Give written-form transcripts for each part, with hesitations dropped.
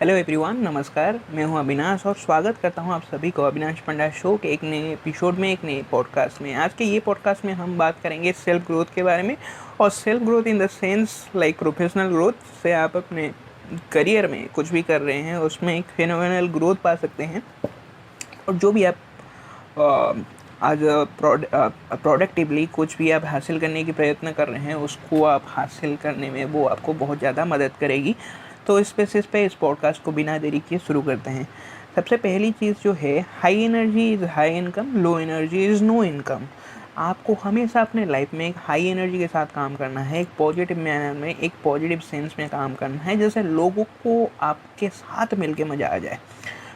Hello everyone, नमस्कार। मैं हूं अविनाश और स्वागत करता हूं आप सभी को अविनाश पंडा शो के एक नए एपिसोड में, एक नए पॉडकास्ट में। आज के ये पॉडकास्ट में हम बात करेंगे सेल्फ ग्रोथ के बारे में। और self growth in the sense like professional growth से आप अपने करियर में कुछ भी कर रहे हैं उसमें एक फिनोमिनल ग्रोथ पा सकते हैं। और जो भी आप आज प्रोडक्टिवली कुछ भी आप हासिल करने की प्रयत्न कर रहे हैं उसको आप हासिल करने में वो आपको बहुत ज़्यादा मदद करेगी। तो इस बेसिस पे इस पॉडकास्ट को बिना देरी किए शुरू करते हैं। सबसे पहली चीज़ जो है, high energy is high income, low energy is no income. आपको हमेशा अपने लाइफ में एक हाई एनर्जी के साथ काम करना है, एक पॉजिटिव मैनर में, एक पॉजिटिव सेंस में काम करना है, जैसे लोगों को आपके साथ मिलके मज़ा आ जाए।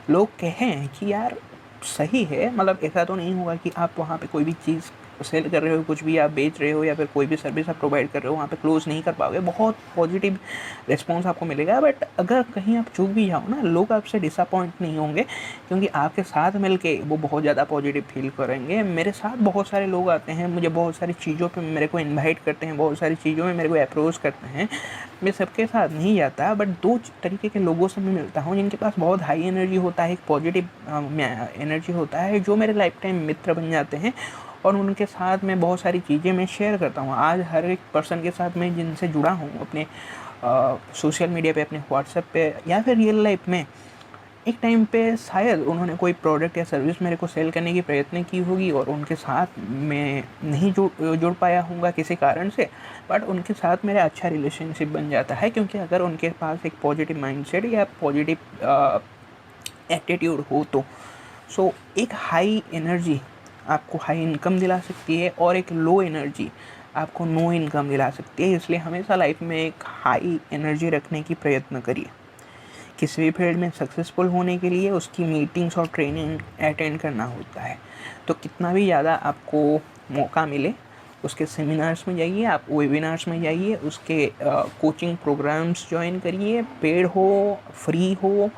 लोग कहें कि यार सही है, मतलब ऐसा तो नहीं होगा कि आप वहाँ पे कोई भी चीज़ सेल कर रहे हो, कुछ भी आप बेच रहे हो या फिर कोई भी सर्विस आप प्रोवाइड कर रहे हो, वहाँ पे क्लोज नहीं कर पाओगे, बहुत पॉजिटिव रिस्पॉन्स आपको मिलेगा। बट अगर कहीं आप चूक भी जाओ ना, लोग आपसे डिसअपॉइंट नहीं होंगे, क्योंकि आपके साथ मिलके वो बहुत ज़्यादा पॉजिटिव फील करेंगे। मेरे साथ बहुत सारे लोग आते हैं, मुझे बहुत सारी चीज़ों पे मेरे को इनवाइट करते हैं, बहुत सारी चीज़ों में मेरे को अप्रोच करते हैं। मैं सबके साथ नहीं जाता, बट दो तरीके के लोगों से मैं मिलता हूँ जिनके पास बहुत हाई एनर्जी होता है, एक पॉजिटिव एनर्जी होता है, जो मेरे लाइफ टाइम मित्र बन जाते हैं। और उनके साथ मैं बहुत सारी चीज़ें मैं शेयर करता हूँ। आज हर एक पर्सन के साथ मैं जिनसे जुड़ा हूँ अपने सोशल मीडिया पे, अपने व्हाट्सएप पे या फिर रियल लाइफ में, एक टाइम पे शायद उन्होंने कोई प्रोडक्ट या सर्विस मेरे को सेल करने की प्रयत्न की होगी और उनके साथ मैं नहीं जुड़ पाया हूँगा किसी कारण से, बट उनके साथ मेरा अच्छा रिलेशनशिप बन जाता है, क्योंकि अगर उनके पास एक पॉजिटिव माइंडसेट या पॉजिटिव एटीट्यूड हो तो। सो एक हाई एनर्जी आपको हाई इनकम दिला सकती है और एक लो एनर्जी आपको नो इनकम दिला सकती है। इसलिए हमेशा लाइफ में एक हाई एनर्जी रखने की प्रयत्न करिए। किसी भी फील्ड में सक्सेसफुल होने के लिए उसकी मीटिंग्स और ट्रेनिंग अटेंड करना होता है। तो कितना भी ज़्यादा आपको मौका मिले उसके सेमिनार्स में जाइए, आप वेबिनार्स में जाइए, उसके कोचिंग प्रोग्राम्स ज्वाइन करिए, पेड हो फ्री हो,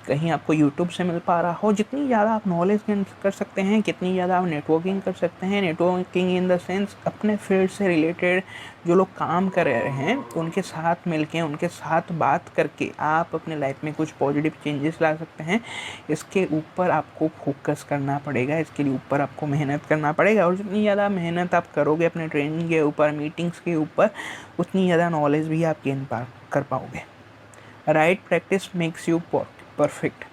कहीं आपको यूट्यूब से मिल पा रहा हो। जितनी ज़्यादा आप नॉलेज गेन कर सकते हैं, कितनी ज़्यादा आप नेटवर्किंग कर सकते हैं, नेटवर्किंग इन द सेंस अपने फील्ड से रिलेटेड जो लोग काम कर रहे हैं उनके साथ मिलके, उनके साथ बात करके आप अपने लाइफ में कुछ पॉजिटिव चेंजेस ला सकते हैं। इसके ऊपर आपको फोकस करना पड़ेगा, इसके लिए ऊपर आपको मेहनत करना पड़ेगा। और जितनी ज़्यादा मेहनत आप करोगे अपने ट्रेनिंग के ऊपर, मीटिंग्स के ऊपर, उतनी ज़्यादा नॉलेज भी आप गेन कर पाओगे। Right practice makes you perfect.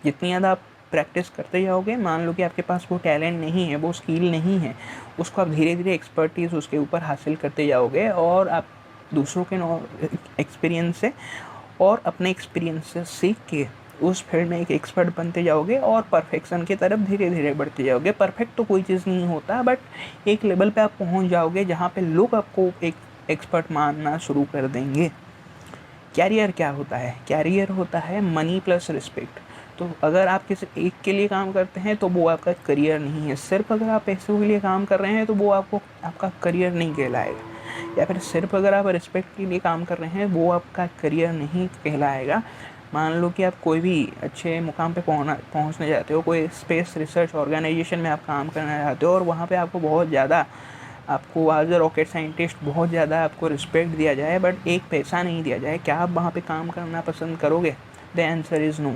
जितनी ज़्यादा आप प्रैक्टिस करते जाओगे, मान लो कि आपके पास वो टैलेंट नहीं है, वो स्किल नहीं है, उसको आप धीरे धीरे एक्सपर्टीज उसके ऊपर हासिल करते जाओगे और आप दूसरों के एक्सपीरियंस से और अपने एक्सपीरियंस से सीख के उस फील्ड में एक एक्सपर्ट बनते जाओगे और परफेक्शन की तरफ धीरे धीरे बढ़ते जाओगे। परफेक्ट तो कोई चीज़ नहीं होता, बट एक लेवल पे आप पहुंच जाओगे जहाँ पे लोग आपको एक एक्सपर्ट मानना शुरू कर देंगे। कैरियर क्या होता है? कैरियर होता है मनी प्लस रिस्पेक्ट। तो अगर आप किसी एक के लिए काम करते हैं तो वो आपका करियर नहीं है। सिर्फ अगर आप पैसों के लिए काम कर रहे हैं तो वो आपको आपका करियर नहीं कहलाएगा। या फिर सिर्फ अगर आप रिस्पेक्ट के लिए काम कर रहे हैं वो आपका करियर नहीं कहलाएगा। मान लो कि आप कोई भी अच्छे मुकाम पे पहुंचने जाते हो, कोई स्पेस रिसर्च ऑर्गेनाइजेशन में आप काम करना चाहते हो और वहाँ पे आपको बहुत ज़्यादा, आपको एज अ रॉकेट साइंटिस्ट बहुत ज़्यादा आपको रिस्पेक्ट दिया जाए बट एक पैसा नहीं दिया जाए, क्या आप वहाँ पे काम करना पसंद करोगे? The answer is no.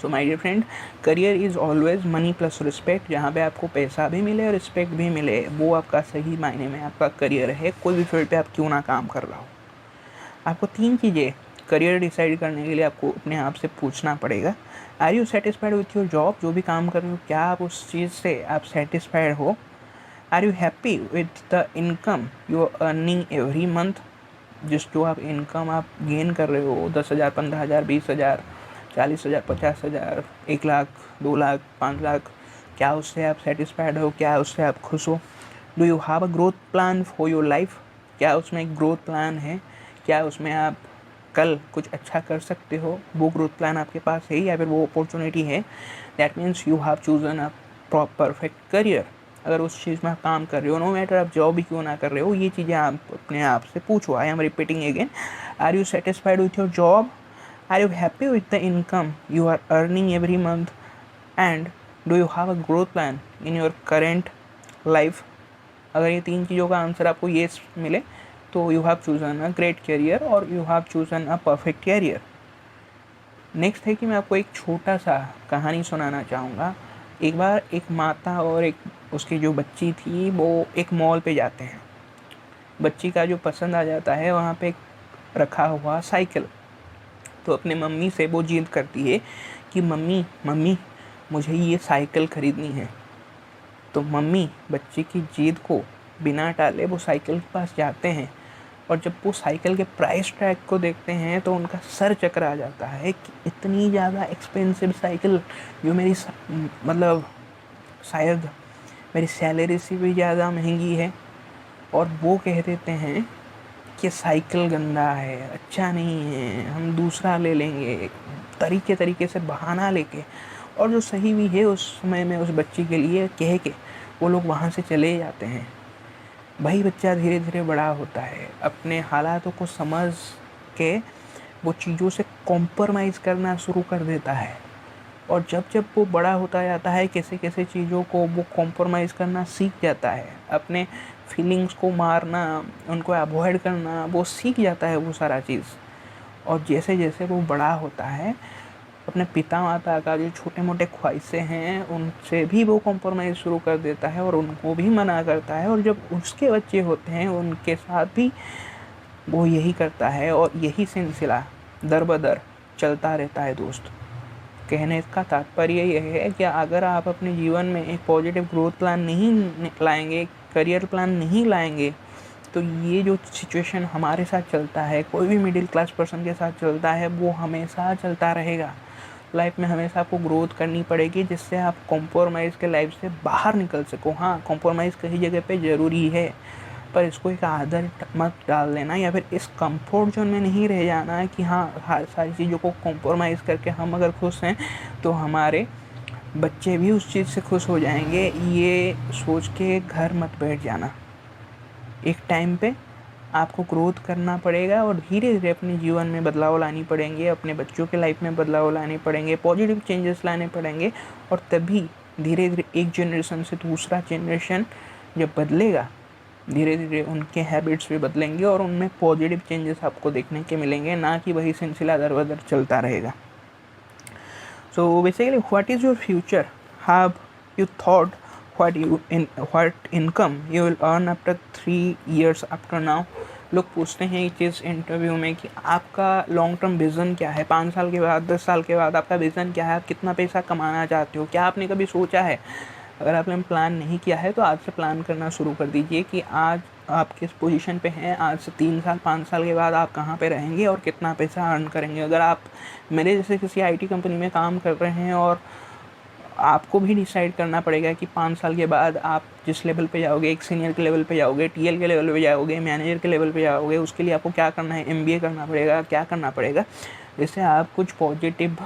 So my dear friend, career is always money plus respect. जहाँ पे आपको पैसा भी मिले और रिस्पेक्ट भी मिले, वो आपका सही मायने में आपका करियर है, कोई भी फील्ड पे आप क्यों ना काम कर रहा हो। आपको 3 चीज़ें करियर डिसाइड करने के लिए आपको अपने आप से पूछना पड़ेगा। Are you satisfied with your job? जो भी काम कर रहे हो, क्या आप उस चीज़ से आप सेटिस्फाइड हो? Are you happy with the income you are earning every month? जो आप इनकम आप गेन कर रहे हो, 10,000, 15,000, 20,000, 40,000, 50,000, 1 लाख, 2 लाख, 5 लाख, क्या उससे आप सेटिस्फाइड हो? क्या उससे आप खुश हो? Do you have a growth plan for your life? क्या उसमें एक ग्रोथ प्लान है? क्या उसमें आप कल कुछ अच्छा कर सकते हो? वो ग्रोथ प्लान आपके पास है या फिर वो अपॉर्चुनिटी है? That means you have chosen a perfect career. अगर उस चीज़ में आप काम कर रहे हो, नो मैटर आप जॉब भी क्यों ना कर रहे हो, ये चीज़ें आप अपने आप से पूछो। I am repeating again, are you satisfied with your job? Are you happy with the income you are earning every month? And do you have a growth plan in your current life? अगर ये 3 चीज़ों का answer आपको ये मिले तो you have chosen a great career और you have chosen a perfect career. Next है कि मैं आपको एक छोटा सा कहानी सुनाना चाहूँगा। एक बार एक माता और एक उसकी जो बच्ची थी वो एक मॉल पे जाते हैं। बच्ची का जो पसंद आ जाता है वहाँ पे रखा हुआ साइकिल, तो अपने मम्मी से वो जिद करती है कि मम्मी मम्मी मुझे ये साइकिल खरीदनी है। तो मम्मी बच्चे की जिद को बिना टाले वो साइकिल के पास जाते हैं, और जब वो साइकिल के प्राइस टैग को देखते हैं तो उनका सर चकरा जाता है कि इतनी ज़्यादा एक्सपेंसिव साइकिल, जो मेरी मतलब शायद मेरी सैलरी से भी ज़्यादा महंगी है। और वो कह देते हैं कि साइकिल गंदा है, अच्छा नहीं है, हम दूसरा ले लेंगे, तरीके से बहाना लेके। और जो सही भी है उस समय में उस बच्ची के लिए कह के वो लोग वहाँ से चले जाते हैं। वही बच्चा धीरे धीरे बड़ा होता है, अपने हालातों को समझ के वो चीज़ों से कॉम्प्रोमाइज़ करना शुरू कर देता है। और जब जब वो बड़ा होता जाता है कैसे कैसे चीज़ों को वो कॉम्प्रोमाइज़ करना सीख जाता है, अपने फीलिंग्स को मारना, उनको अवॉइड करना वो सीख जाता है वो सारा चीज़। और जैसे जैसे वो बड़ा होता है अपने पिता माता का जो छोटे मोटे ख्वाहिशें हैं उनसे भी वो कॉम्प्रोमाइज़ शुरू कर देता है और उनको भी मना करता है। और जब उसके बच्चे होते हैं उनके साथ भी वो यही करता है, और यही सिलसिला दर बदर चलता रहता है दोस्त। कहने का तात्पर्य यह है कि अगर आप अपने जीवन में एक पॉजिटिव ग्रोथ प्लान नहीं लाएंगे, करियर प्लान नहीं लाएंगे, तो ये जो सिचुएशन हमारे साथ चलता है, कोई भी मिडिल क्लास पर्सन के साथ चलता है, वो हमेशा चलता रहेगा। लाइफ में हमेशा आपको ग्रोथ करनी पड़ेगी जिससे आप कॉम्प्रोमाइज़ के लाइफ से बाहर निकल सको। हाँ, कॉम्प्रोमाइज़ कहीं जगह पे ज़रूरी है, पर इसको एक आदत मत डाल देना, या फिर इस कंफर्ट जोन में नहीं रह जाना है कि हाँ हर सारी चीज़ों को कॉम्प्रोमाइज़ करके हम अगर खुश हैं तो हमारे बच्चे भी उस चीज़ से खुश हो जाएंगे। ये सोच के घर मत बैठ जाना। एक टाइम पे आपको ग्रोथ करना पड़ेगा और धीरे धीरे अपने जीवन में बदलाव लानी पड़ेंगे, अपने बच्चों के लाइफ में बदलाव लाने पड़ेंगे, पॉजिटिव चेंजेस लाने पड़ेंगे। और तभी धीरे धीरे एक जनरेशन से दूसरा जनरेशन जब बदलेगा, धीरे धीरे उनके हैबिट्स भी बदलेंगे और उनमें पॉजिटिव चेंजेस आपको देखने के मिलेंगे, ना कि वही सिलसिला दर बदर चलता रहेगा। So basically what is your future? Have you thought what income you will earn after 3 years after now? लोग पूछते हैं इस चीज़ इंटरव्यू में कि आपका लॉन्ग टर्म विज़न क्या है, 5 साल के बाद, 10 साल के बाद आपका विज़न क्या है, आप कितना पैसा कमाना चाहते हो, क्या आपने कभी सोचा है? अगर आपने प्लान नहीं किया है तो आज से प्लान करना शुरू कर दीजिए कि आज आप किस पोजीशन पे हैं, आज से 3 साल 5 साल के बाद आप कहाँ पे रहेंगे और कितना पैसा अर्न करेंगे। अगर आप मेरे जैसे किसी आईटी कंपनी में काम कर रहे हैं और आपको भी डिसाइड करना पड़ेगा कि 5 साल के बाद आप जिस लेवल पे जाओगे, एक सीनियर के लेवल पे जाओगे, टीएल के लेवल पे जाओगे, मैनेजर के लेवल पे जाओगे, उसके लिए आपको क्या करना है, एमबीए करना पड़ेगा, क्या करना पड़ेगा, जिससे आप कुछ पॉजिटिव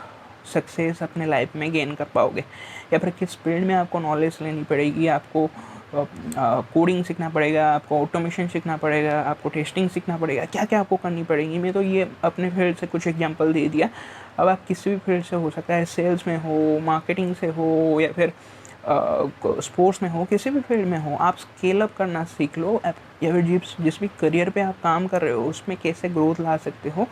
सक्सेस अपने लाइफ में गेन कर पाओगे। या फिर किस फील्ड में आपको नॉलेज लेनी पड़ेगी, आपको कोडिंग सीखना पड़ेगा, आपको ऑटोमेशन सीखना पड़ेगा, आपको टेस्टिंग सीखना पड़ेगा, क्या क्या आपको करनी पड़ेगी। मैं तो ये अपने फील्ड से कुछ एग्जांपल दे दिया। अब आप किसी भी फील्ड से हो सकता है, सेल्स में हो, मार्केटिंग से हो, या फिर स्पोर्ट्स में हो, किसी भी फील्ड में हो, आप स्केल अप करना सीख लो। या फिर जिस भी करियर पे आप काम कर रहे हो उसमें कैसे ग्रोथ ला सकते हो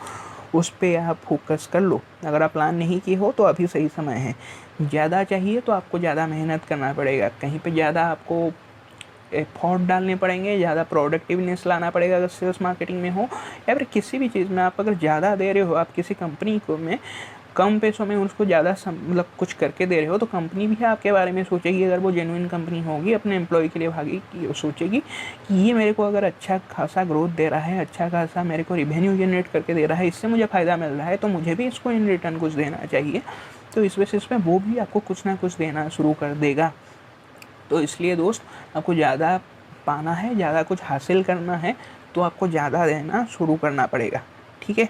उस पर आप फोकस कर लो। अगर आप प्लान नहीं किए हो तो अभी सही समय है। ज़्यादा चाहिए तो आपको ज़्यादा मेहनत करना पड़ेगा, कहीं पे ज़्यादा आपको एफर्ट डालने पड़ेंगे, ज़्यादा प्रोडक्टिवनेस लाना पड़ेगा। अगर सेल्स मार्केटिंग में हो या फिर किसी भी चीज़ में आप अगर ज़्यादा दे रहे हो, आप किसी कंपनी को में कम पैसों में उसको ज़्यादा मतलब कुछ करके दे रहे हो, तो कंपनी भी आपके बारे में सोचेगी। अगर वो जेन्युइन कंपनी होगी, अपने एम्प्लॉय के लिए भागी कि सोचेगी कि ये मेरे को अगर अच्छा खासा ग्रोथ दे रहा है, अच्छा खासा मेरे को रिवेन्यू जनरेट करके दे रहा है, इससे मुझे फ़ायदा मिल रहा है, तो मुझे भी इसको इन रिटर्न कुछ देना चाहिए। तो इस बेसिस पे वो भी आपको कुछ ना कुछ देना शुरू कर देगा। तो इसलिए दोस्त, आपको ज़्यादा पाना है, ज़्यादा कुछ हासिल करना है, तो आपको ज़्यादा देना शुरू करना पड़ेगा। ठीक है।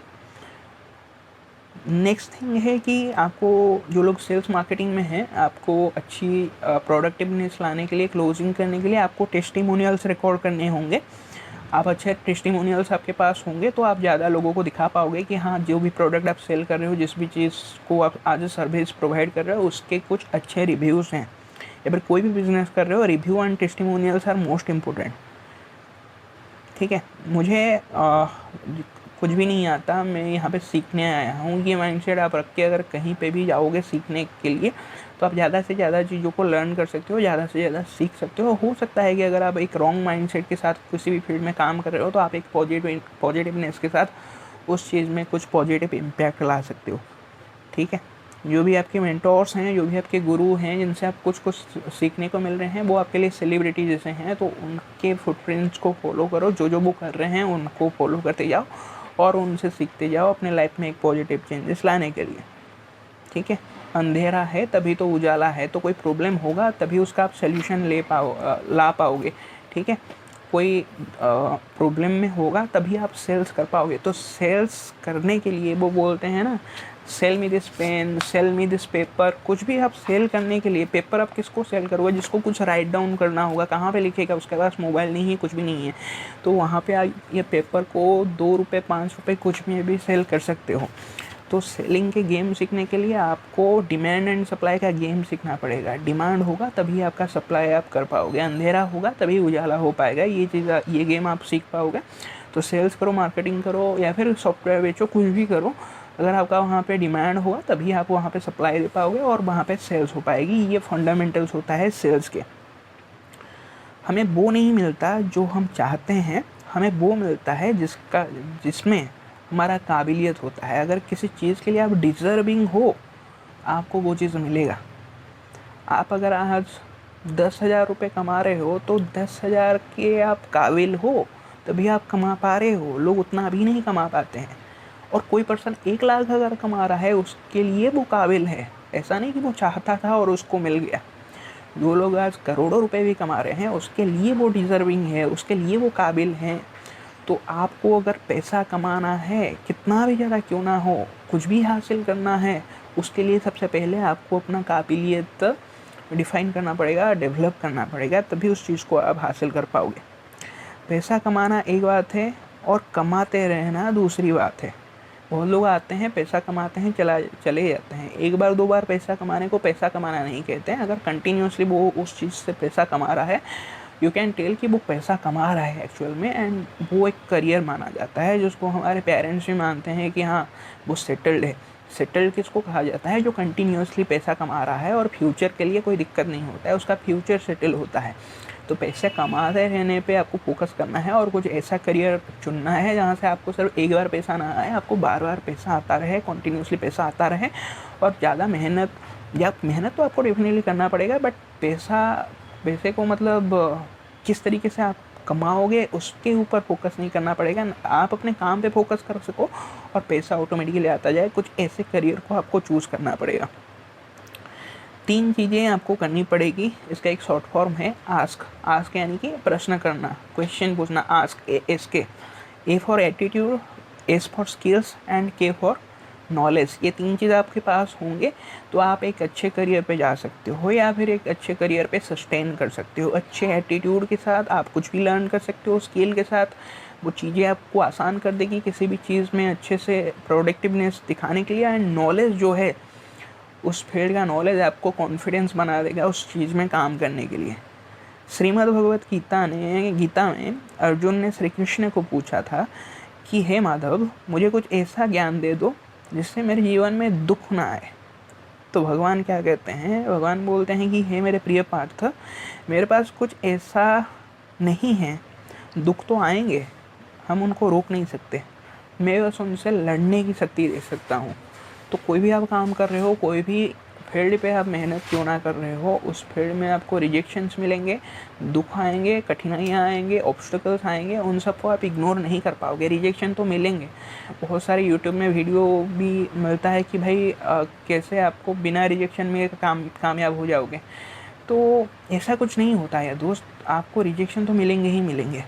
नेक्स्ट थिंग है कि आपको, जो लोग सेल्स मार्केटिंग में हैं, आपको अच्छी प्रोडक्टिवनेस लाने के लिए, क्लोजिंग करने के लिए आपको टेस्टिमोनियल्स रिकॉर्ड करने होंगे। आप अच्छे टेस्टिमोनियल्स आपके पास होंगे तो आप ज़्यादा लोगों को दिखा पाओगे कि हाँ, जो भी प्रोडक्ट आप सेल कर रहे हो, जिस भी चीज़ को आप आज सर्विस प्रोवाइड कर रहे हो, उसके कुछ अच्छे रिव्यूज़ हैं। या फिर कोई भी बिजनेस कर रहे हो, review and testimonials are most important. ठीक है। मुझे कुछ भी नहीं आता, मैं यहाँ पे सीखने आया हूँ, ये माइंडसेट आप रख के अगर कहीं पे भी जाओगे सीखने के लिए तो आप ज़्यादा से ज़्यादा चीज़ों को लर्न कर सकते हो, ज़्यादा से ज़्यादा सीख सकते हो सकता है कि अगर आप एक रॉन्ग माइंडसेट के साथ किसी भी फील्ड में काम कर रहे हो तो आप एक पॉजिटिवनेस के साथ उस चीज़ में कुछ पॉजिटिव इम्पैक्ट ला सकते हो। ठीक है, जो भी आपके मेंटोर्स हैं, जो भी आपके गुरु हैं, जिनसे आप कुछ कुछ सीखने को मिल रहे हैं, वो आपके लिए सेलिब्रिटी जैसे हैं, तो उनके फुटप्रिंट्स को फॉलो करो, जो जो वो कर रहे हैं उनको फॉलो करते जाओ और उनसे सीखते जाओ अपने लाइफ में एक पॉजिटिव चेंजेस लाने के लिए। ठीक है, अंधेरा है तभी तो उजाला है, तो कोई प्रॉब्लम होगा तभी उसका आप सोल्यूशन ला पाओगे। ठीक है, कोई प्रॉब्लम में होगा तभी आप सेल्स कर पाओगे। तो सेल्स करने के लिए वो बोलते हैं ना, sell me this pen, sell me this paper. कुछ भी आप सेल करने के लिए, पेपर आप किसको सेल करोगे? जिसको कुछ राइट डाउन करना होगा, कहाँ पे लिखेगा? उसके पास मोबाइल नहीं है, कुछ भी नहीं है, तो वहाँ पे आप ये पेपर को 2 रुपये 5 रुपये कुछ में भी सेल कर सकते हो। तो सेलिंग के गेम सीखने के लिए आपको डिमांड एंड सप्लाई का गेम सीखना पड़ेगा। डिमांड होगा तभी आपका सप्लाई आप कर पाओगे, अंधेरा होगा तभी उजाला हो पाएगा। ये गेम आप सीख पाओगे। तो सेल्स करो, मार्केटिंग करो या फिर सॉफ्टवेयर बेचो, कुछ भी करो, अगर आपका वहाँ पे डिमांड होगा तभी आप वहाँ पे सप्लाई दे पाओगे और वहाँ पे सेल्स हो पाएगी। ये फंडामेंटल्स होता है सेल्स के। हमें वो नहीं मिलता जो हम चाहते हैं, हमें वो मिलता है जिसमें हमारा काबिलियत होता है। अगर किसी चीज़ के लिए आप डिज़र्विंग हो, आपको वो चीज़ मिलेगा। आप अगर आज 10,000 रुपये कमा रहे हो तो 10,000 के आप काबिल हो तभी आप कमा पा रहे हो। लोग उतना भी नहीं कमा पाते हैं। और कोई पर्सन 1 लाख अगर कमा रहा है, उसके लिए वो काबिल है। ऐसा नहीं कि वो चाहता था और उसको मिल गया। जो लोग आज करोड़ों रुपए भी कमा रहे हैं, उसके लिए वो डिज़र्विंग है, उसके लिए वो काबिल हैं। तो आपको अगर पैसा कमाना है, कितना भी ज़्यादा क्यों ना हो, कुछ भी हासिल करना है, उसके लिए सबसे पहले आपको अपना काबिलियत डिफ़ाइन करना पड़ेगा, डेवलप करना पड़ेगा, तभी उस चीज़ को आप हासिल कर पाओगे। पैसा कमाना एक बात है और कमाते रहना दूसरी बात है। बहुत लोग आते हैं, पैसा कमाते हैं, चले जाते हैं। एक बार 2 बार पैसा कमाने को पैसा कमाना नहीं कहते हैं। अगर कंटिन्यूसली वो उस चीज़ से पैसा कमा रहा है, यू कैन टेल कि वो पैसा कमा रहा है एक्चुअल में, एंड वो एक करियर माना जाता है, जिसको हमारे पेरेंट्स भी मानते हैं कि हाँ वो सेटल्ड है। सेटल्ड किसको कहा जाता है? जो कंटिन्यूसली पैसा कमा रहा है और फ्यूचर के लिए कोई दिक्कत नहीं होता है, उसका फ्यूचर सेटल होता है। तो पैसे कमाते रहने पे आपको फोकस करना है और कुछ ऐसा करियर चुनना है जहाँ से आपको सिर्फ एक बार पैसा ना आए, आपको बार बार पैसा आता रहे, कंटिन्यूसली पैसा आता रहे। और ज़्यादा मेहनत तो आपको डेफिनेटली करना पड़ेगा, बट पैसे को मतलब किस तरीके से आप कमाओगे उसके ऊपर फोकस नहीं करना पड़ेगा। आप अपने काम पे फोकस कर सको और पैसा ऑटोमेटिकली आता जाए। कुछ ऐसे करियर को आपको चूज़ करना पड़ेगा। 3 चीज़ें आपको करनी पड़ेगी। इसका एक शॉर्ट फॉर्म है आस्क यानी कि प्रश्न करना, क्वेश्चन पूछना। Ask, S K, A for attitude, S for skills and K for knowledge. ये 3 चीज़ आपके पास होंगे तो आप एक अच्छे करियर पे जा सकते हो या फिर एक अच्छे करियर पे सस्टेन कर सकते हो। अच्छे एटीट्यूड के साथ आप कुछ भी लर्न कर सकते हो। स्किल के साथ वो चीज़ें आपको आसान कर देगी किसी भी चीज़ में अच्छे से प्रोडक्टिवनेस दिखाने के लिए। एंड नॉलेज जो है, उस फील्ड का नॉलेज आपको कॉन्फिडेंस बना देगा उस चीज़ में काम करने के लिए। श्रीमद् भगवत गीता में अर्जुन ने श्री कृष्ण को पूछा था कि हे माधव, मुझे कुछ ऐसा ज्ञान दे दो जिससे मेरे जीवन में दुख ना आए। तो भगवान क्या कहते हैं? भगवान बोलते हैं कि हे मेरे प्रिय पार्थ, मेरे पास कुछ ऐसा नहीं है, दुख तो आएंगे, हम उनको रोक नहीं सकते, मैं बस उनसे लड़ने की शक्ति दे सकता हूँ। तो कोई भी आप काम कर रहे हो, कोई भी फील्ड पे आप मेहनत क्यों ना कर रहे हो, उस फील्ड में आपको रिजेक्शंस मिलेंगे, दुख आएंगे, कठिनाइयाँ आएंगे, ऑब्स्टेकल्स आएंगे, उन सबको आप इग्नोर नहीं कर पाओगे। रिजेक्शन तो मिलेंगे। बहुत सारे यूट्यूब में वीडियो भी मिलता है कि भाई कैसे आपको बिना रिजेक्शन में कामयाब हो जाओगे। तो ऐसा कुछ नहीं होता है दोस्त, आपको रिजेक्शन तो मिलेंगे ही मिलेंगे।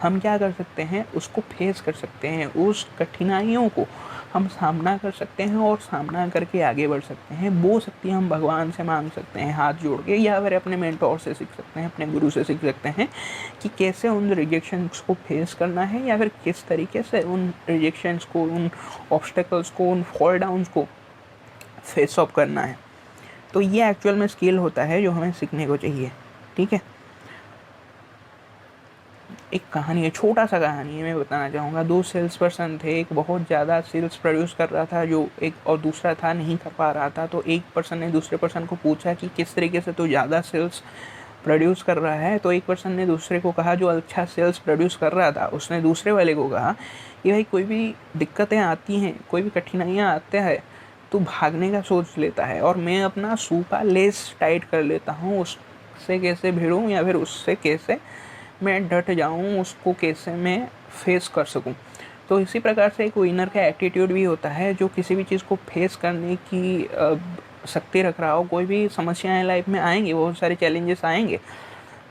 हम क्या कर सकते हैं? उसको फेस कर सकते हैं, उस कठिनाइयों को हम सामना कर सकते हैं और सामना करके आगे बढ़ सकते हैं। वो शक्ति हम भगवान से मांग सकते हैं हाथ जोड़ के, या फिर अपने मेंटोर से सीख सकते हैं, अपने गुरु से सीख सकते हैं कि कैसे उन रिजेक्शंस को फेस करना है, या फिर किस तरीके से उन रिजेक्शंस को, उन ऑब्स्टेकल्स को, उन फॉल डाउन्स को फेस ऑफ करना है। तो ये एक्चुअल में स्किल होता है जो हमें सीखने को चाहिए। ठीक है, एक कहानी है, छोटा सा कहानी है, मैं बताना चाहूँगा। 2 सेल्स पर्सन थे, एक बहुत ज़्यादा सेल्स प्रोड्यूस कर रहा था जो एक, और दूसरा था नहीं कर पा रहा था। तो एक पर्सन ने दूसरे पर्सन को पूछा कि किस तरीके से तू ज़्यादा सेल्स प्रोड्यूस कर रहा है। तो एक पर्सन ने दूसरे को कहा, जो अच्छा सेल्स प्रोड्यूस कर रहा था, उसने दूसरे वाले को कहा कि भाई कोई भी दिक्कतें आती हैं, कोई भी कठिनाइयाँ आते हैं, तो भागने का सोच लेता है और मैं अपना शू का लेस टाइट कर लेता हूँ, उससे कैसे भिड़ूँ या फिर उससे कैसे मैं डट जाऊँ, उसको कैसे मैं फेस कर सकूँ। तो इसी प्रकार से एक विनर का एटीट्यूड भी होता है, जो किसी भी चीज़ को फेस करने की शक्ति रख रहा हो। कोई भी समस्याएं लाइफ में आएंगी, बहुत सारे चैलेंजेस आएंगे,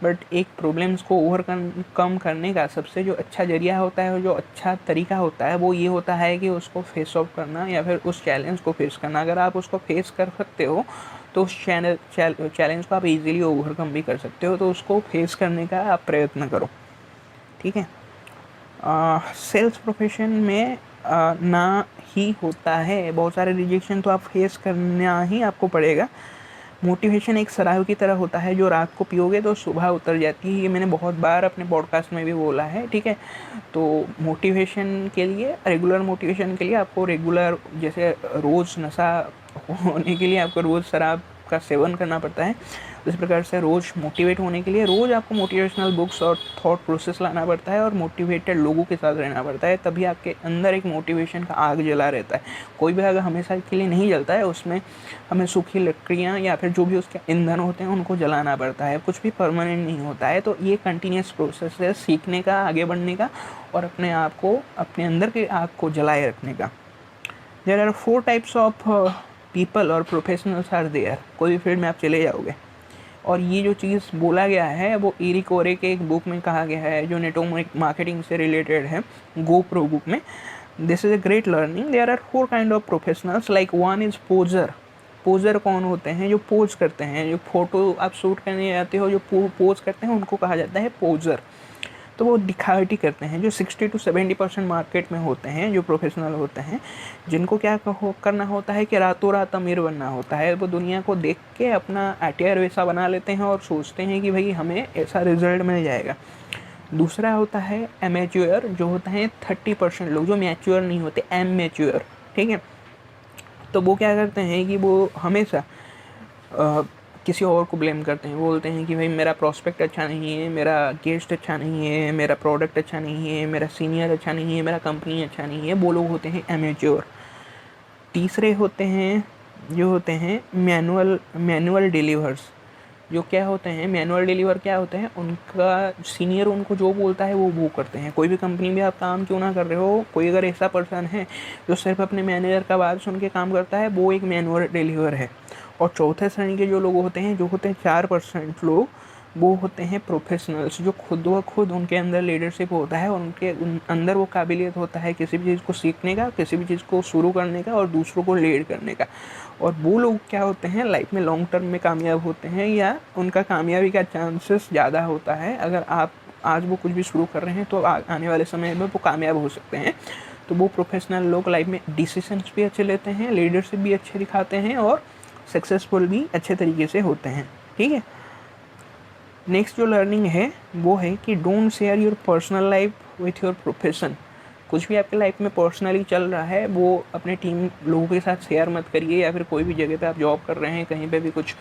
बट एक प्रॉब्लम्स को ओवरकम करने का सबसे जो अच्छा जरिया होता है, जो अच्छा तरीका होता है, वो ये होता है कि उसको फेस ऑफ करना या फिर उस चैलेंज को फेस करना। अगर आप उसको फेस कर सकते हो तो उस चैलेंज को आप इजीली ओवरकम भी कर सकते हो। तो उसको फेस करने का आप प्रयत्न करो, ठीक है। सेल्स प्रोफेशन में ना ही होता है, बहुत सारे रिजेक्शन तो आप फेस करना ही आपको पड़ेगा। मोटिवेशन एक शराब की तरह होता है, जो रात को पियोगे तो सुबह उतर जाती है। ये मैंने बहुत बार अपने पॉडकास्ट में भी बोला है, ठीक है। तो मोटिवेशन के लिए, रेगुलर मोटिवेशन के लिए आपको रेगुलर, जैसे रोज़ नशा होने के लिए आपको रोज़ शराब का सेवन करना पड़ता है, इस प्रकार से रोज़ मोटिवेट होने के लिए रोज़ आपको मोटिवेशनल बुक्स और थॉट प्रोसेस लाना पड़ता है और मोटिवेटेड लोगों के साथ रहना पड़ता है। तभी आपके अंदर एक मोटिवेशन का आग जला रहता है। कोई भी आग हमेशा के लिए नहीं जलता है, उसमें हमें सूखी लकड़ियाँ या फिर जो भी उसके ईंधन होते हैं उनको जलाना पड़ता है। कुछ भी परमानेंट नहीं होता है। तो ये कंटिन्यूस प्रोसेस है सीखने का, आगे बढ़ने का और अपने आप को, अपने अंदर के आग को जलाए रखने का। There are 4 types of people और प्रोफेशनल्स आर देयर। कोई भी फील्ड में आप चले जाओगे, और ये जो चीज़ बोला गया है वो एरिक ओरे के एक बुक में कहा गया है, जो नेटवर्क मार्केटिंग से रिलेटेड है, GoPro बुक में। This is a great learning. There are 4 kind of professionals, like one is poser. Poser कौन होते हैं? जो पोज करते हैं, जो फोटो आप शूट करने जाते हो, जो पोज करते हैं, उनको कहा जाता है पोजर। तो वो दिखावटी करते हैं, जो 60 to 70% मार्केट में होते हैं, जो प्रोफेशनल होते हैं, जिनको क्या करना होता है कि रातों रात अमीर बनना होता है। वो दुनिया को देख के अपना अटायर वैसा बना लेते हैं और सोचते हैं कि भाई हमें ऐसा रिजल्ट मिल जाएगा। दूसरा होता है एमेच्योर, जो होता है 30% लोग, जो मैच्योर नहीं होते, एमेच्योर, ठीक है। तो वो क्या करते हैं कि वो हमेशा किसी और को ब्लेम करते हैं। बोलते हैं कि भाई मेरा प्रॉस्पेक्ट अच्छा नहीं है, मेरा गेस्ट अच्छा नहीं है, मेरा प्रोडक्ट अच्छा नहीं है, मेरा सीनियर अच्छा नहीं है, मेरा कंपनी अच्छा नहीं है। वो लोग होते हैं एमेच्योर। तीसरे होते हैं, जो होते हैं मैनुअल डिलीवर्स। जो क्या होते हैं मैनुअल डिलीवर, क्या होते हैं, उनका सीनियर उनको जो बोलता है वो करते हैं। कोई भी कंपनी में आप काम क्यों ना कर रहे हो, कोई अगर ऐसा पर्सन है जो सिर्फ अपने मैनेजर का बात सुन के काम करता है, वो एक मैनुअल डिलीवर है। और चौथे श्रेणी के जो लोग होते हैं, जो होते हैं 4% लोग, वो होते हैं प्रोफेशनल्स, जो खुद ब खुद उनके अंदर लीडरशिप होता है, उनके अंदर वो काबिलियत होता है किसी भी चीज़ को सीखने का, किसी भी चीज़ को शुरू करने का और दूसरों को लीड करने का। और वो लोग क्या होते हैं, लाइफ में लॉन्ग टर्म में कामयाब होते हैं, या उनका कामयाबी का चांसेस ज़्यादा होता है। अगर आप आज वो कुछ भी शुरू कर रहे हैं तो आने वाले समय में वो कामयाब हो सकते हैं। तो वो प्रोफेशनल लोग लाइफ में डिसीजंस भी अच्छे लेते हैं, लीडरशिप भी अच्छे दिखाते हैं और सक्सेसफुल भी अच्छे तरीके से होते हैं, ठीक है। नेक्स्ट जो लर्निंग है वो है कि don't share your personal life with your profession. कुछ भी आपके लाइफ में पर्सनली चल रहा है वो अपने टीम लोगों के साथ शेयर मत करिए, या फिर कोई भी जगह पे आप जॉब कर रहे हैं, कहीं पे भी कुछ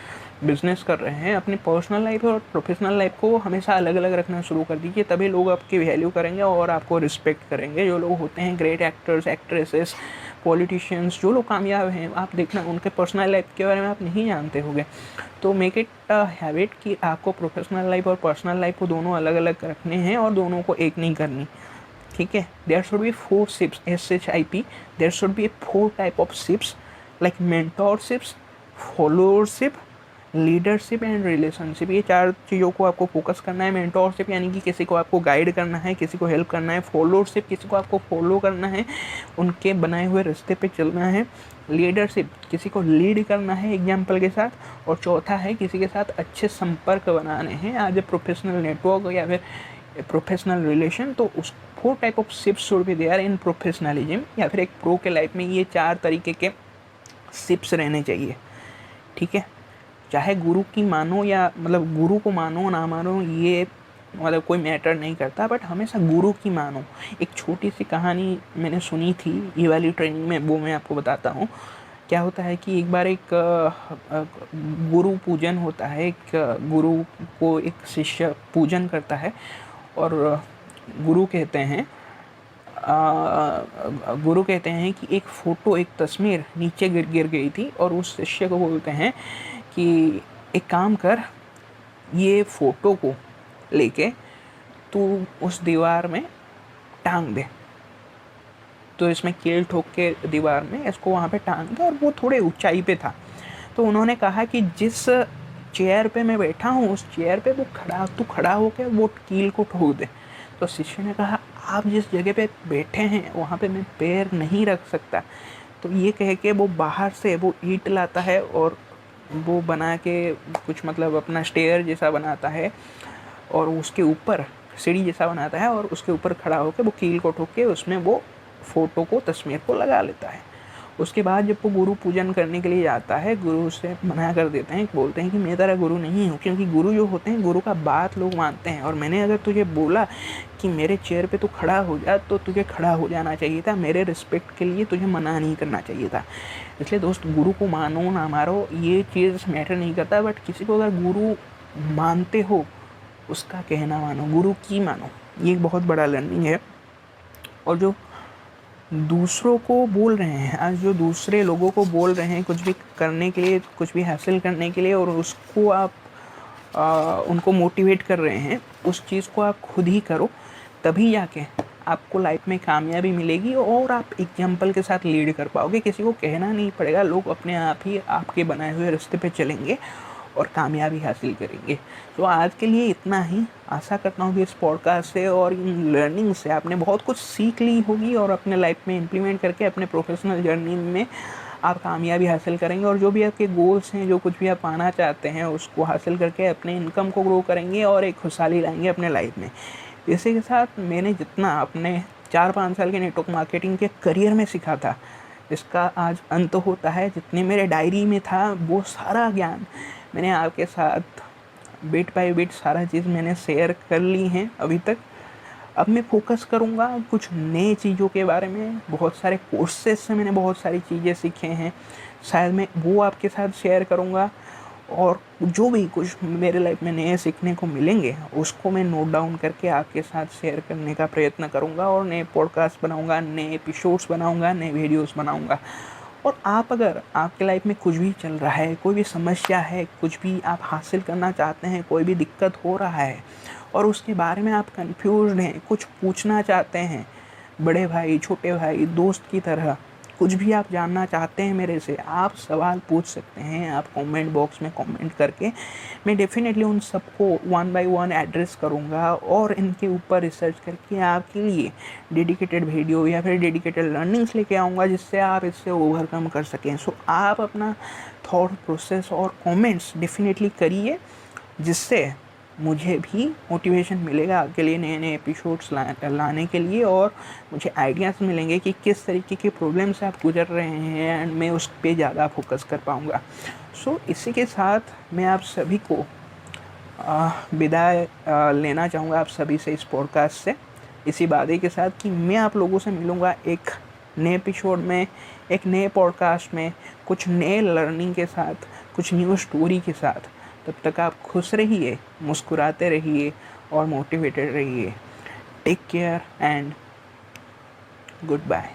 बिजनेस कर रहे हैं, अपनी पर्सनल लाइफ और प्रोफेशनल लाइफ को हमेशा अलग अलग रखना शुरू कर दीजिए। तभी लोग आपकी वैल्यू करेंगे और आपको रिस्पेक्ट करेंगे। जो लोग होते हैं ग्रेट एक्टर्स, एक्ट्रेसेस, पॉलिटिशियंस, जो लोग कामयाब हैं, आप देखना उनके पर्सनल लाइफ के बारे में आप नहीं जानते होंगे। तो मेक इट अ हैबिट कि आपको प्रोफेशनल लाइफ और पर्सनल लाइफ को दोनों अलग अलग रखने हैं और दोनों को एक नहीं करनी, ठीक है। There should be 4 ships, SHIP। There should be 4 type of ships, like mentorships, followership, leadership and relationship. ये 4 चीज़ों को आपको फोकस करना है। मेंटोरशिप यानी कि किसी को आपको गाइड करना है, किसी को हेल्प करना है। फॉलोअरशिप, किसी को आपको फॉलो करना है, उनके बनाए हुए रास्ते पे चलना है। लीडरशिप, किसी को लीड करना है एग्जाम्पल के साथ। और चौथा है किसी के साथ अच्छे संपर्क बनाने हैं, एज ए प्रोफेशनल नेटवर्क या फिर प्रोफेशनल रिलेशन। तो उस 4 type of ships should be there in professionalism, या फिर एक प्रो के लाइफ में ये 4 तरीके के शिप्स रहने चाहिए, ठीक है। चाहे गुरु की मानो या मतलब गुरु को मानो ना मानो, ये मतलब कोई मैटर नहीं करता, बट हमेशा गुरु की मानो। एक छोटी सी कहानी मैंने सुनी थी ये वाली ट्रेनिंग में, वो मैं आपको बताता हूँ। क्या होता है कि एक बार एक गुरु पूजन होता है, एक गुरु को एक शिष्य पूजन करता है, और गुरु कहते हैं कि एक फ़ोटो, एक तस्वीर नीचे गिर गई थी, और उस शिष्य को बोलते हैं कि एक काम कर, ये फ़ोटो को लेके तू उस दीवार में टांग दे। तो इसमें कील ठोक के दीवार में इसको वहाँ पे टांग दे, और वो थोड़े ऊंचाई पे था। तो उन्होंने कहा कि जिस चेयर पे मैं बैठा हूँ उस चेयर पे तू खड़ा होकर वो कील को ठोक दे। तो शिष्य ने कहा, आप जिस जगह पे बैठे हैं वहाँ पे मैं पैर नहीं रख सकता। तो ये कह के वो बाहर से वो ईंट लाता है, और वो बना के कुछ मतलब अपना स्टेयर जैसा बनाता है, और उसके ऊपर सीढ़ी जैसा बनाता है, और उसके ऊपर खड़ा होकर वो कील को ठोक के उसमें वो फोटो को, तस्वीर को लगा लेता है। उसके बाद जब वो गुरु पूजन करने के लिए जाता है, गुरु उससे मना कर देते हैं, बोलते हैं कि मैं तेरा गुरु नहीं हूँ, क्योंकि गुरु जो होते हैं गुरु का बात लोग मानते हैं, और मैंने अगर तुझे बोला कि मेरे चेयर पे तू खड़ा हो जा तो तुझे खड़ा हो जाना चाहिए था, मेरे रिस्पेक्ट के लिए तुझे मना नहीं करना चाहिए था। इसलिए दोस्त, गुरु को मानो ना मारो ये चीज़ मैटर नहीं करता, बट किसी को अगर गुरु मानते हो उसका कहना मानो, गुरु की मानो। ये एक बहुत बड़ा लर्निंग है। और जो दूसरों को बोल रहे हैं, आज जो दूसरे लोगों को बोल रहे हैं कुछ भी करने के लिए, कुछ भी हासिल करने के लिए, और उसको आप उनको मोटिवेट कर रहे हैं, उस चीज़ को आप खुद ही करो, तभी जाके आपको लाइफ में कामयाबी मिलेगी, और आप एग्जाम्पल के साथ लीड कर पाओगे। किसी को कहना नहीं पड़ेगा, लोग अपने आप ही आपके बनाए हुए रास्ते पे चलेंगे और कामयाबी हासिल करेंगे। तो आज के लिए इतना ही। आशा करता हूँ कि इस पॉडकास्ट से और इन लर्निंग से आपने बहुत कुछ सीख ली होगी, और अपने लाइफ में इम्प्लीमेंट करके अपने प्रोफेशनल जर्नी में आप कामयाबी हासिल करेंगे, और जो भी आपके गोल्स हैं, जो कुछ भी आप पाना चाहते हैं, उसको हासिल करके अपने इनकम को ग्रो करेंगे और एक खुशहाली लाएंगे अपने लाइफ में। इसी के साथ मैंने जितना अपने 4-5 साल के नेटवर्क मार्केटिंग के करियर में सीखा था, इसका आज अंत होता है। जितने मेरे डायरी में था वो सारा ज्ञान मैंने आपके साथ बिट बाय बिट सारा चीज़ मैंने शेयर कर ली हैं अभी तक। अब मैं फोकस करूँगा कुछ नए चीज़ों के बारे में। बहुत सारे कोर्सेज से मैंने बहुत सारी चीज़ें सीखे हैं, शायद मैं वो आपके साथ शेयर करूँगा, और जो भी कुछ मेरे लाइफ में नए सीखने को मिलेंगे उसको मैं नोट डाउन करके आपके साथ शेयर करने का प्रयत्न करूँगा, और नए पॉडकास्ट बनाऊँगा, नए एपिसोड्स बनाऊँगा, नए वीडियोस बनाऊँगा। और आप, अगर आपके लाइफ में कुछ भी चल रहा है, कोई भी समस्या है, कुछ भी आप हासिल करना चाहते हैं, कोई भी दिक्कत हो रहा है और उसके बारे में आप कंफ्यूज्ड हैं, कुछ पूछना चाहते हैं, बड़े भाई, छोटे भाई, दोस्त की तरह कुछ भी आप जानना चाहते हैं मेरे से, आप सवाल पूछ सकते हैं। आप कमेंट बॉक्स में कमेंट करके, मैं डेफिनेटली उन सबको 1 बाय 1 एड्रेस करूँगा, और इनके ऊपर रिसर्च करके आपके लिए डेडिकेटेड वीडियो या फिर डेडिकेटेड लर्निंग्स लेके आऊँगा, जिससे आप इससे ओवरकम कर सकें। सो आप अपना थॉट प्रोसेस और कमेंट्स डेफिनेटली करिए, जिससे मुझे भी मोटिवेशन मिलेगा आपके लिए नए नए एपिसोड्स लाने के लिए, और मुझे आइडियाज़ मिलेंगे कि किस तरीके की प्रॉब्लम से आप गुजर रहे हैं, एंड मैं उस पर ज़्यादा फोकस कर पाऊँगा। सो इसी के साथ मैं आप सभी को विदाई लेना चाहूँगा, आप सभी से, इस पॉडकास्ट से, इसी वादे के साथ कि मैं आप लोगों से मिलूँगा एक नए एपिसोड में, एक नए पॉडकास्ट में, कुछ नए लर्निंग के साथ, कुछ न्यू स्टोरी के साथ। तब तक आप खुश रहिए, मुस्कुराते रहिए और मोटिवेटेड रहिए। Take care and good bye.